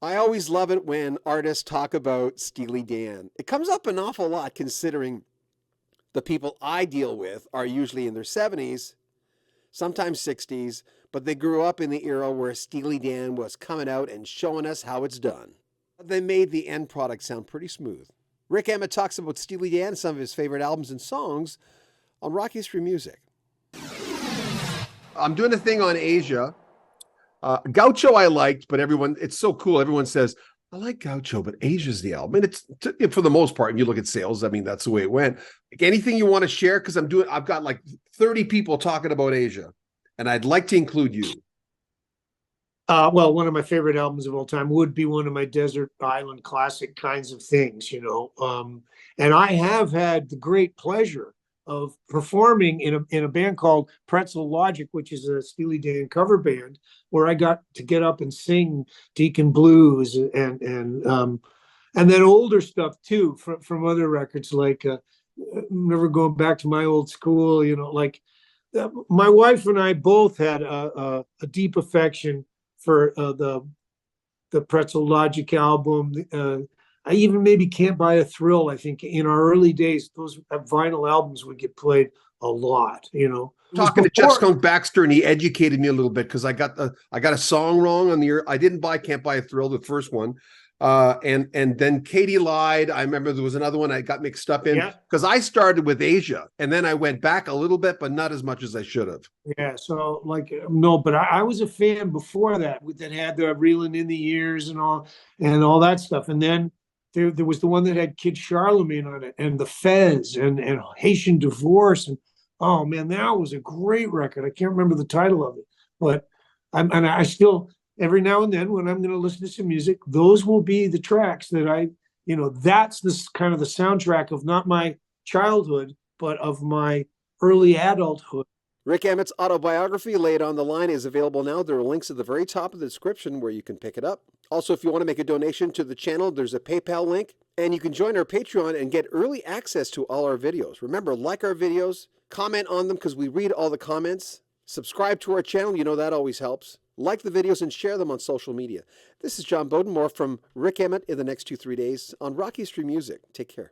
I always love it when artists talk about Steely Dan. It comes up an awful lot considering the people I deal with are usually in their 70s, sometimes 60s, but they grew up in the era where Steely Dan was coming out and showing us how it's done. They made the end product sound pretty smooth. Rik Emmett talks about Steely Dan and some of his favorite albums and songs on Rock History Music. I'm doing a thing on Asia. Gaucho I liked, but it's so cool. Everyone says, I like Gaucho, but Asia's the album. And it's for the most part, and you look at sales, I mean, that's the way it went. Like, anything you want to share? Because I've got like 30 people talking about Asia, and I'd like to include you. Well, one of my favorite albums of all time would be one of my desert island classic kinds of things, and I have had the great pleasure of performing in a band called Pretzel Logic, which is a Steely Dan cover band, where I got to get up and sing Deacon Blues and then older stuff too from other records, like never going back to my old school, like my wife and I both had a deep affection for the Pretzel Logic album. I even maybe Can't Buy a Thrill. I think in our early days, those vinyl albums would get played a lot. Talking to Jeff Skunk Baxter, and he educated me a little bit because I got a song wrong on the. I didn't buy Can't Buy a Thrill, the first one, and then Katie Lied. I remember there was another one I got mixed up in because I started with Asia and then I went back a little bit, but not as much as I should have. Yeah, so no, but I was a fan before that had the Reeling in the Years and all that stuff, and then. There was the one that had Kid Charlemagne on it, and the Fez, and Haitian Divorce, and oh man, that was a great record. I can't remember the title of it, but I still every now and then when I'm going to listen to some music, those will be the tracks that that's this kind of the soundtrack of not my childhood, but of my early adulthood. Rik Emmett's autobiography, Lay It on the Line, is available now. There are links at the very top of the description where you can pick it up. Also, if you want to make a donation to the channel, there's a PayPal link, and you can join our Patreon and get early access to all our videos. Remember, like our videos, comment on them because we read all the comments. Subscribe to our channel, that always helps. Like the videos and share them on social media. This is John Bowden, more from Rik Emmett in the next 2-3 days on Rock History Music. Take care.